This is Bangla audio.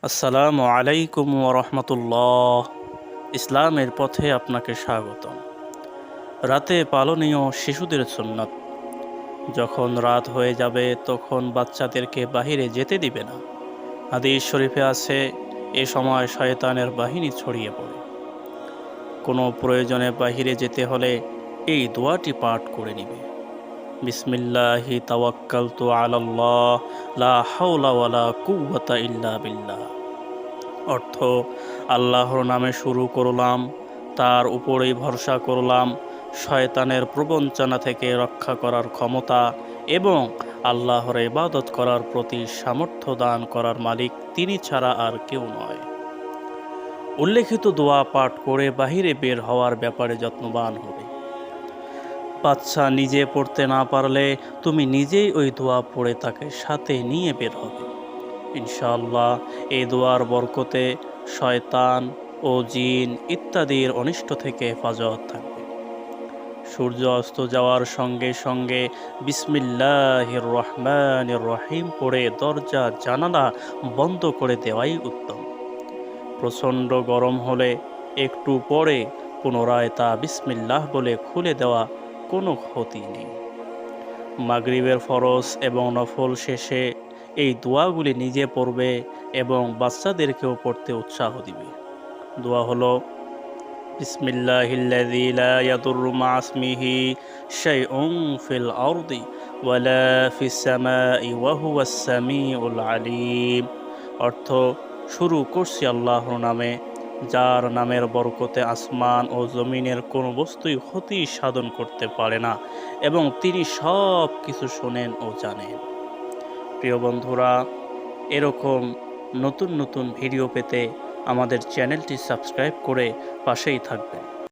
আসসালামু আলাইকুম ওরহমতুল্লাহ। ইসলামের পথে আপনাকে স্বাগতম। রাতে পালনীয় শিশুদের সুন্নাত। যখন রাত হয়ে যাবে তখন বাচ্চাদেরকে বাহিরে যেতে দিবে না। হাদিস শরীফে আছে, এ সময় শয়তানের বাহিনী ছড়িয়ে পড়ে। কোনো প্রয়োজনে বাহিরে যেতে হলে এই দোয়াটি পাঠ করে নিবে। বিসমিল্লাহি তাওয়াক্কালতু আলাল্লাহ, লা হাওলা ওয়ালা কুওয়াতা ইল্লা বিল্লাহ। অর্থ, আল্লাহর নামে শুরু করলাম, তার উপরেই ভরসা করলাম। শয়তানের প্রবঞ্চনা থেকে রক্ষা করার ক্ষমতা এবং আল্লাহর ইবাদত করার প্রতি সামর্থ্য দান করার মালিক তিনি ছাড়া আর কেউ নয়। উল্লেখিত দোয়া পাঠ করে বাহিরে বের হওয়ার ব্যাপারে যত্নবান হবে। বাচ্চা নিজে পড়তে না পারলে তুমি নিজেই ওই দোয়া পড়ে তাকে সাথে নিয়ে বের হবে। ইনশাআল্লাহ এই দোয়ার বরকতে শয়তান ও জিন ইত্যাদির অনিষ্ট থেকে হেফাজত থাকবে। সূর্য অস্ত যাওয়ার সঙ্গে সঙ্গে বিসমিল্লাহির রহমানির রহিম পড়ে দরজা জানালা বন্ধ করে দেওয়াই উত্তম। প্রচণ্ড গরম হলে একটু পরে পুনরায় তা বিসমিল্লাহ বলে খুলে দেওয়া কোনো ক্ষতি নেই। মাগরিবের ফরজ এবং নফল শেষে এই দোয়াগুলি নিজে পড়বে এবং বাচ্চাদেরকেও পড়তে উৎসাহ দিবে। দোয়া হলো, বিসমিল্লাহিল্লাযী লা ইয়াদুররু মা ইসমিহি শাইউন ফিল আরদি ওয়ালা ফিস সামাই ওয়া হুয়াস সামিউল আলিম। অর্থ, শুরু করছি আল্লাহর নামে, যার নামের বরকতে আসমান ও জমিনের কোনো বস্তুই ক্ষতি সাধন করতে পারে না এবং তিনি সব কিছু শোনেন ও জানেন। প্রিয় বন্ধুরা, এরকম নতুন নতুন ভিডিও পেতে আমাদের চ্যানেলটি সাবস্ক্রাইব করে পাশেই থাকবেন।